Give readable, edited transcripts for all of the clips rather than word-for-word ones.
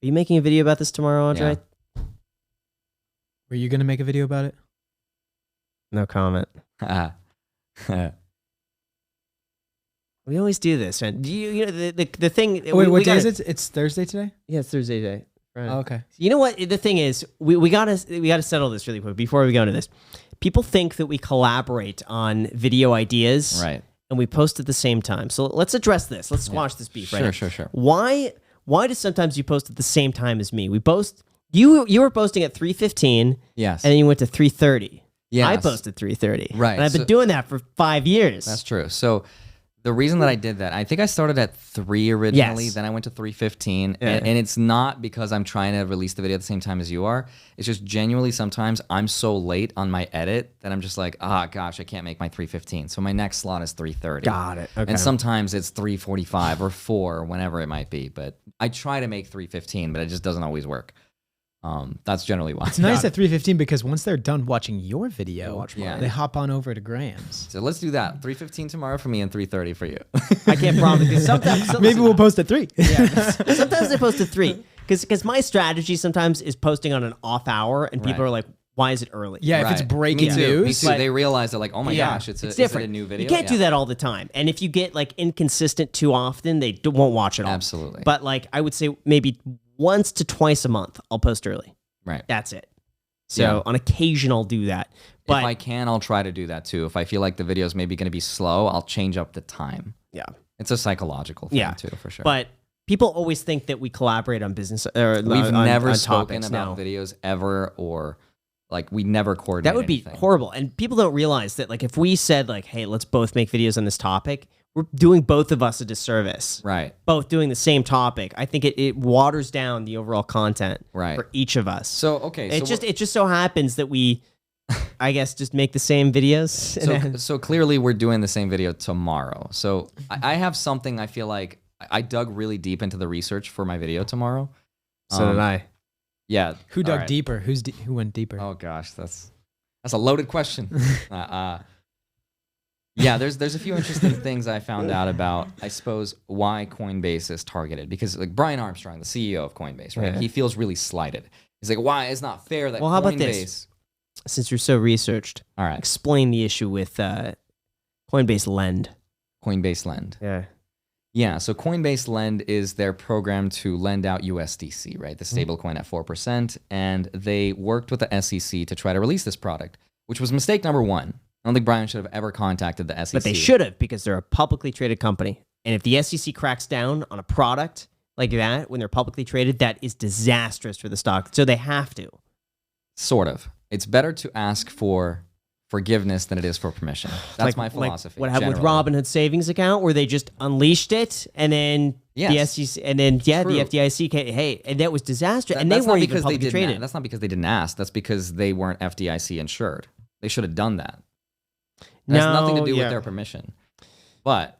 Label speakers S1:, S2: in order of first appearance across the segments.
S1: you making a video about this tomorrow, Andrei?
S2: Yeah. Were you going to make a video about it?
S1: No comment. We always do this, man. You know the thing.
S2: Wait, what day is it? It's Thursday today?
S1: Yeah, it's Thursday day. Right.
S2: Oh, okay.
S1: You know what? The thing is, we gotta settle this really quick before we go into this. People think that we collaborate on video ideas,
S3: Right.
S1: and we post at the same time. So let's address this. Let's squash this beef. Right.
S3: Sure.
S1: Why do sometimes you post at the same time as me? We both. You were posting at 3:15.
S3: Yes.
S1: And then you went to 3:30.
S3: Yes.
S1: I posted 3:30.
S3: Right.
S1: And I've been doing that for 5 years.
S3: That's true. So the reason that I did that, I think I started at 3 originally,
S1: Yes.
S3: then I went to 3:15,
S1: Yeah.
S3: and it's not because I'm trying to release the video at the same time as you are. It's just genuinely sometimes I'm so late on my edit that I'm just like, gosh, I can't make my 3:15. So my next slot is 3:30.
S1: Got it. Okay.
S3: And sometimes it's 3:45 or 4, whenever it might be. But I try to make 3:15, but it just doesn't always work. That's generally why.
S2: It's nice at 3:15 because once they're done watching your video,
S3: mine.
S2: they hop on over to Graham's.
S3: So let's do that. 3:15 tomorrow for me and 3:30 for you.
S1: I can't promise. Because sometimes,
S2: Maybe we'll post at 3.
S1: Yeah. Sometimes I post at 3 because my strategy sometimes is posting on an off hour, and people
S3: Right.
S1: are like, "Why is it early?"
S2: Yeah, if it's breaking
S3: Me too.
S2: news.
S3: Me too. They realize that like, oh my gosh, it's
S1: different.
S3: a new video.
S1: You can't do that all the time, and if you get like inconsistent too often, they won't watch it all.
S3: Absolutely.
S1: But like I would say, maybe once to twice a month, I'll post early.
S3: Right.
S1: That's it. So on occasion, I'll do that. But
S3: if I can, I'll try to do that too. If I feel like the video is maybe going to be slow, I'll change up the time.
S1: yeah.
S3: It's a psychological thing too, for sure.
S1: But people always think that we collaborate on business. Or
S3: we've
S1: on
S3: never spoken
S1: topics.
S3: about
S1: No.
S3: videos ever, or like we never coordinate.
S1: That would be
S3: anything.
S1: horrible. And people don't realize that, like, if we said, like, hey, let's both make videos on this topic, we're doing both of us a disservice.
S3: Right.
S1: Both doing the same topic. I think it waters down the overall content
S3: Right.
S1: for each of us.
S3: So okay,
S1: it just so happens that we, I guess, just make the same videos.
S3: So clearly we're doing the same video tomorrow. So I have something I feel like I dug really deep into the research for my video tomorrow.
S1: So did I.
S3: Yeah.
S2: Who dug
S3: all right.
S2: deeper? Who went deeper?
S3: Oh gosh, that's a loaded question. Yeah, there's a few interesting things I found out about, I suppose, why Coinbase is targeted. Because like Brian Armstrong, the CEO of Coinbase, right?
S1: Yeah.
S3: He feels really slighted. He's like, why? It's not fair that
S1: Well, how about this? Since you're so researched,
S3: All right,
S1: explain the issue with Coinbase Lend.
S3: Coinbase Lend.
S1: Yeah.
S3: Yeah, so Coinbase Lend is their program to lend out USDC, right? The stablecoin at 4%. And they worked with the SEC to try to release this product, which was mistake number one. I don't think Brian should have ever contacted the SEC.
S1: But they should have, because they're a publicly traded company. And if the SEC cracks down on a product like that when they're publicly traded, that is disastrous for the stock. So they have to.
S3: Sort of. It's better to ask for forgiveness than it is for permission. That's my philosophy.
S1: What happened with
S3: generally.
S1: Robinhood savings account, where they just unleashed it, and then
S3: Yes.
S1: the SEC, and then
S3: True.
S1: the FDIC came, hey, and that was disastrous. And they
S3: That's not
S1: weren't even
S3: because they
S1: publicly
S3: didn't.
S1: traded.
S3: That's not because they didn't ask. That's because they weren't FDIC insured. They should have done that. It has nothing to do with their permission. But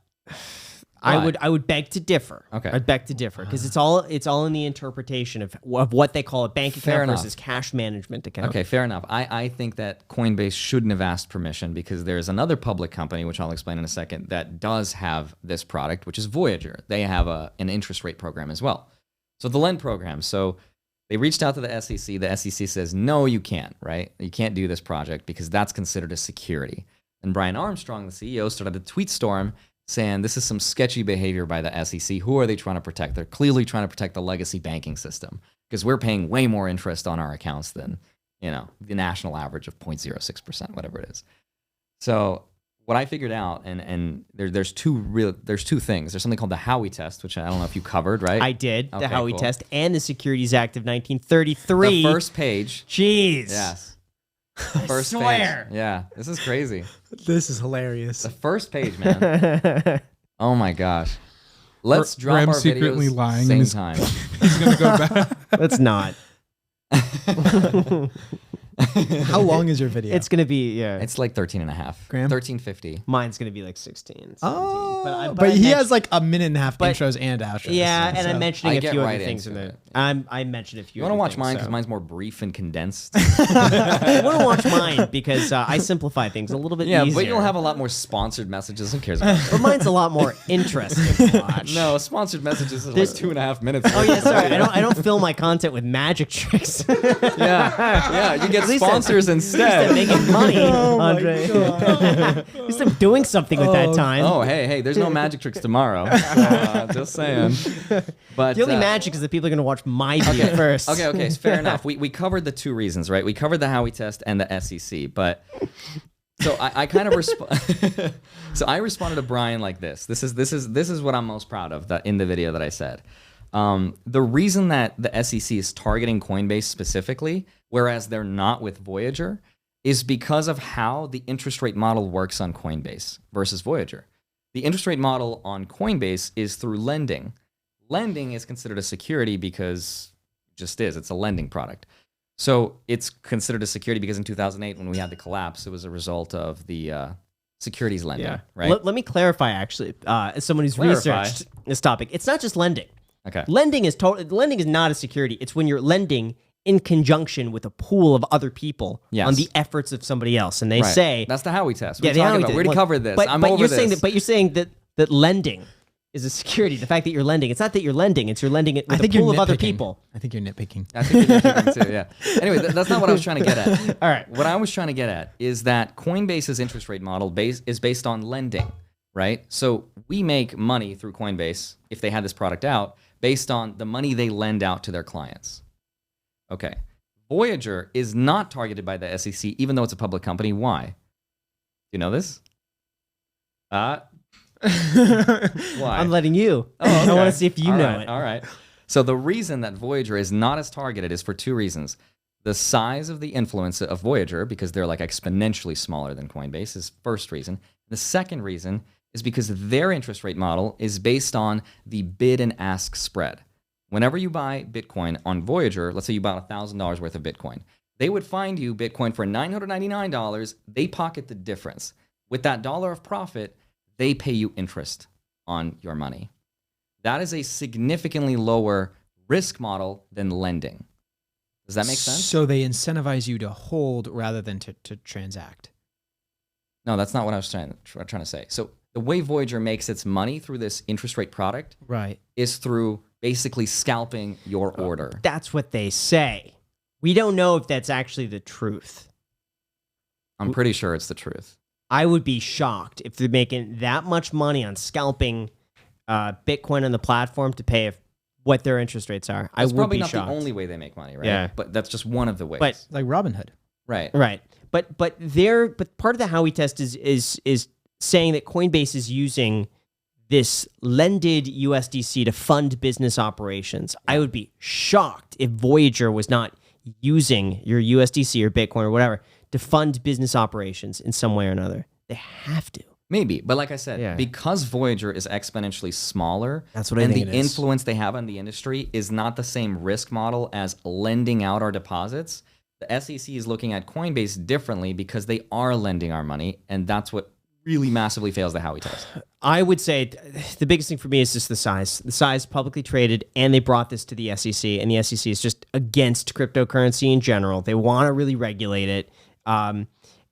S1: I would beg to differ.
S3: Okay.
S1: I'd beg to differ, because it's all in the interpretation of what they call a bank account
S3: Fair enough.
S1: versus cash management account.
S3: Okay, fair enough. I think that Coinbase shouldn't have asked permission, because there's another public company, which I'll explain in a second, that does have this product, which is Voyager. They have an interest rate program as well. So the Lend program. So they reached out to the SEC. The SEC says, no, you can't, right? You can't do this project because that's considered a security. And Brian Armstrong, the CEO, started a tweet storm saying this is some sketchy behavior by the SEC. Who are they trying to protect? They're clearly trying to protect the legacy banking system, because we're paying way more interest on our accounts than, the national average of 0.06%, whatever it is. So what I figured out, and there's two things. There's something called the Howey test, which I don't know if you covered, right?
S1: I did, the
S3: Okay,
S1: Howey
S3: cool.
S1: test, and the Securities Act of 1933.
S3: The first page.
S1: Jeez.
S3: Yes.
S1: I
S3: First
S1: swear.
S3: page. Yeah, this is crazy.
S2: This is hilarious.
S3: The first page, man. Oh my gosh. Let's drop
S4: Graham's
S3: our
S4: secretly
S3: videos
S4: lying in
S3: same
S4: his-
S3: time.
S4: He's gonna go back.
S1: Let's not.
S2: How long is your video?
S1: It's gonna be
S3: It's like 13 and a half.
S2: Graham?
S3: 1350.
S1: mine's gonna be like 16. 17.
S2: oh,
S1: but I
S2: he
S1: mentioned-
S2: has like a minute and a half
S1: but-
S2: intros and outros.
S1: Yeah, and I'm
S2: so-
S1: mentioning
S3: I
S1: a
S3: get
S1: few
S3: right
S1: other things in
S3: into
S1: there.
S3: it.
S1: I mentioned a few.
S3: You want to
S1: other
S3: watch
S1: things,
S3: mine
S1: so.
S3: because mine's more brief and condensed.
S1: I want to watch mine because I simplify things a little bit
S3: Yeah,
S1: easier.
S3: but you'll have a lot more sponsored messages. Who cares about that?
S1: But mine's a lot more interesting to watch.
S3: No, sponsored messages is
S1: There's-
S3: like 2.5 minutes.
S1: Oh yeah, sorry. I don't fill my content with magic tricks.
S3: yeah, you get
S1: At least I'm-
S3: sponsors
S1: I'm
S3: instead.
S1: making money,
S2: Oh my
S1: Andre.
S2: God.
S1: At least I'm doing something with that time.
S3: Oh, hey, there's no magic tricks tomorrow. Just saying. But
S1: The only magic is that people are going to watch my video first.
S3: Okay, so fair enough. We covered the two reasons, right? We covered the Howey test and the SEC, but so I kind of so I responded to Brian like this. This is what I'm most proud of in the video that I said. The reason that the SEC is targeting Coinbase specifically, whereas they're not with Voyager, is because of how the interest rate model works on Coinbase versus Voyager. The interest rate model on Coinbase is through lending. Lending is considered a security because it just is. It's a lending product. So it's considered a security because in 2008, when we had the collapse, it was a result of the securities lending,
S1: Yeah.
S3: right?
S1: Let me clarify, actually, as someone who's
S3: Clarify.
S1: researched this topic. It's not just lending.
S3: Okay.
S1: Lending is not a security. It's when you're lending in conjunction with a pool of other people
S3: Yes.
S1: on the efforts of somebody else, and they
S3: Right.
S1: say,
S3: That's the Howey test.
S1: yeah,
S3: We're
S1: the
S3: talking
S1: Howey
S3: about.
S1: test.
S3: We already covered this.
S1: But,
S3: I'm
S1: but
S3: over
S1: you're
S3: this.
S1: saying that lending is a security. The fact that you're lending, it's not that you're lending; it's you're lending it with a pool of other people.
S2: I think you're nitpicking.
S3: I think you're thinking too, yeah. Anyway, that's not what I was trying to get at.
S1: All right.
S3: What I was trying to get at is that Coinbase's interest rate model is based on lending, right? So we make money through Coinbase, if they had this product out, based on the money they lend out to their clients. Okay. Voyager is not targeted by the SEC, even though it's a public company. Why? Do you know this? Why?
S1: I'm letting you.
S3: Oh, okay.
S1: I want to see if you
S3: All
S1: know
S3: right,
S1: it.
S3: All right. So the reason that Voyager is not as targeted is for two reasons. The size of the influence of Voyager, because they're like exponentially smaller than Coinbase, is first reason. The second reason is because their interest rate model is based on the bid and ask spread. Whenever you buy Bitcoin on Voyager, let's say you bought $1,000 worth of Bitcoin, they would find you Bitcoin for $999. They pocket the difference. With that dollar of profit, they pay you interest on your money. That is a significantly lower risk model than lending. Does that make sense?
S2: So they incentivize you to hold rather than to transact.
S3: No, that's not what I was trying to say. So the way Voyager makes its money through this interest rate product
S2: Right.
S3: is through basically scalping your order.
S1: That's what they say. We don't know if that's actually the truth.
S3: I'm pretty sure it's the truth.
S1: I would be shocked if they're making that much money on scalping Bitcoin on the platform to pay what their interest rates are. I
S3: It's
S1: would
S3: probably
S1: be
S3: not
S1: shocked.
S3: the only way they make money, right?
S1: Yeah.
S3: But that's just one of the ways.
S1: But-
S2: Like Robinhood.
S3: right.
S1: Right. But part of the Howey test is saying that Coinbase is using this lended USDC to fund business operations. I would be shocked if Voyager was not using your USDC or Bitcoin or whatever to fund business operations in some way or another. They have to.
S3: Maybe, but like I said,
S1: Yeah.
S3: because Voyager is exponentially smaller,
S1: That's what I
S3: and
S1: think
S3: the
S1: it is.
S3: influence they have on the industry is not the same risk model as lending out our deposits. The SEC is looking at Coinbase differently because they are lending our money, and that's what really massively fails the Howey test.
S1: I would say the biggest thing for me is just the size. The size, publicly traded, and they brought this to the SEC, and the SEC is just against cryptocurrency in general. They want to really regulate it.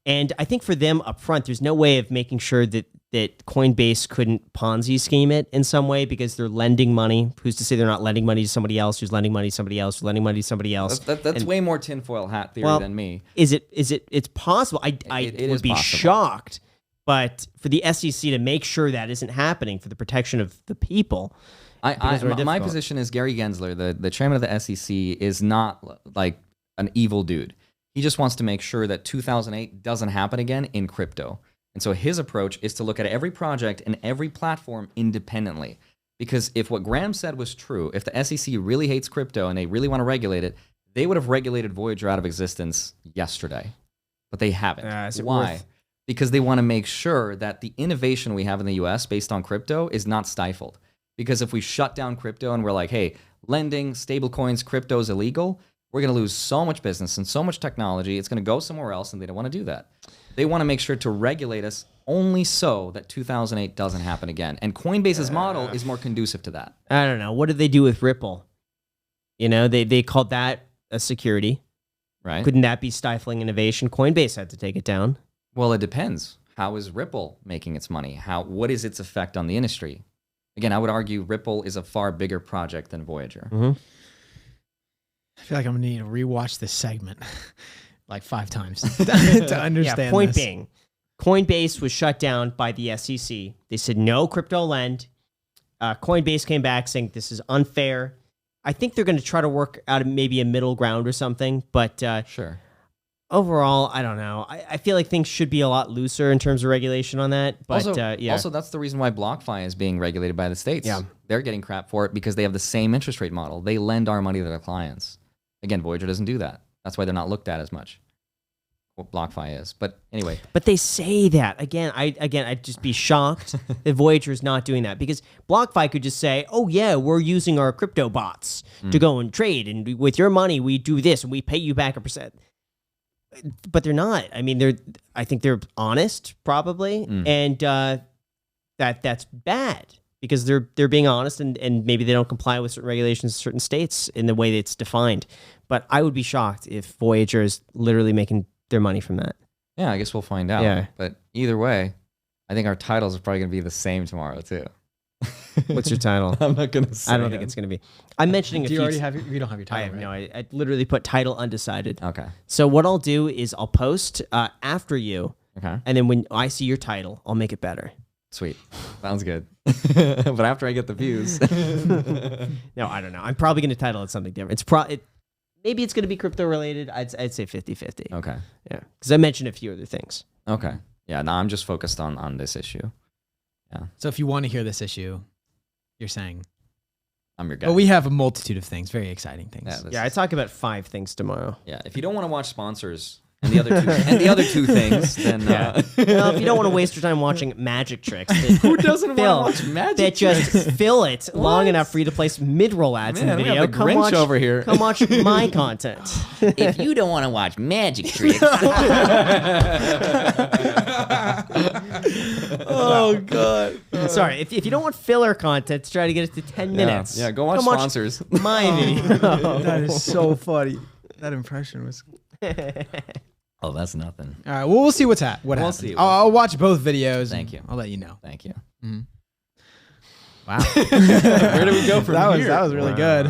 S1: And I think for them up front, there's no way of making sure that Coinbase couldn't Ponzi scheme it in some way because they're lending money. Who's to say they're not lending money to somebody else who's lending money to somebody else who's lending money to somebody else?
S3: That's way more tinfoil hat theory
S1: Well,
S3: than me.
S1: It's possible. I
S3: It
S1: would
S3: is
S1: be
S3: possible.
S1: shocked. But for the SEC to make sure that isn't happening for the protection of the people, becomes very
S3: My
S1: difficult.
S3: position is Gary Gensler, the chairman of the SEC, is not like an evil dude. He just wants to make sure that 2008 doesn't happen again in crypto. And so his approach is to look at every project and every platform independently. Because if what Graham said was true, if the SEC really hates crypto and they really want to regulate it, they would have regulated Voyager out of existence yesterday. But they haven't.
S1: Is it
S3: Why?
S1: worth-
S3: Because they want to make sure that the innovation we have in the US based on crypto is not stifled. Because if we shut down crypto and we're like, hey, lending, stablecoins, crypto is illegal, we're going to lose so much business and so much technology. It's going to go somewhere else, and they don't want to do that. They want to make sure to regulate us only so that 2008 doesn't happen again. And Coinbase's model is more conducive to that.
S1: I don't know. What did they do with Ripple? You know, they called that a security.
S3: Right.
S1: Couldn't that be stifling innovation? Coinbase had to take it down.
S3: Well, it depends. How is Ripple making its money? What is its effect on the industry? Again, I would argue Ripple is a far bigger project than Voyager.
S1: Mm-hmm.
S2: I feel like I'm going to need to rewatch this segment like 5 times to understand
S1: Point
S2: this.
S1: being, Coinbase was shut down by the SEC. They said no crypto lend. Coinbase came back saying this is unfair. I think they're going to try to work out maybe a middle ground or something. But
S3: Sure.
S1: overall, I don't know. I feel like things should be a lot looser in terms of regulation on that. But
S3: Also, that's the reason why BlockFi is being regulated by the states.
S1: Yeah.
S3: They're getting crap for it because they have the same interest rate model. They lend our money to their clients. Again, Voyager doesn't do that. That's why they're not looked at as much. What BlockFi is. But anyway.
S1: But they say that. I'd just be shocked if Voyager is not doing that, because BlockFi could just say, oh, yeah, we're using our crypto bots to go and trade. And with your money, we do this and we pay you back 1%. But they're not. I mean, I think they're honest, probably. And that's bad, because they're being honest, and maybe they don't comply with certain regulations in certain states in the way that it's defined. But I would be shocked if Voyager is literally making their money from that.
S3: Yeah, I guess we'll find out.
S1: Yeah.
S3: But either way, I think our titles are probably going to be the same tomorrow, too.
S1: What's your title?
S3: I'm not going to say
S1: I don't think it's going to be. I'm mentioning
S2: Do you already have you don't have your title,
S1: I have
S2: right?
S1: no. I literally put title undecided.
S3: Okay.
S1: So what I'll do is I'll post after you,
S3: Okay.
S1: and then when I see your title, I'll make it better.
S3: Sweet. Sounds good. But after I get the views.
S1: No, I don't know. I'm probably going to title it something different. Maybe it's going to be crypto related. I'd say 50-50.
S3: Okay.
S1: Yeah, because I mentioned a few other things.
S3: Okay. Yeah, no, I'm just focused on this issue. Yeah.
S2: So if you want to hear this issue, you're saying.
S3: I'm your guy.
S2: But we have a multitude of things, very exciting things.
S3: Yeah,
S1: I talk about 5 things tomorrow.
S3: Yeah, if you don't want to watch sponsors and the other two things, then
S1: Well, if you don't want to waste your time watching magic tricks,
S3: who doesn't want to watch magic
S1: that
S3: tricks?
S1: just fill it long enough for you to place mid-roll ads
S3: Man,
S1: in the
S3: we
S1: video.
S3: have the Grinch over here.
S1: Come watch my content.
S3: If you don't want to watch magic tricks,
S1: Oh god. Sorry, if you don't want filler content, try to get it to 10 minutes.
S3: yeah, go watch
S1: Come
S3: sponsors.
S1: my video.
S2: That is so funny. That impression was.
S3: Oh, that's nothing.
S2: All right, well, we'll see what happens.
S3: see.
S2: I'll watch both videos.
S3: Thank you.
S2: I'll let you know.
S3: Thank you.
S2: Wow.
S3: Where do we go from
S2: That
S3: here?
S2: was really good.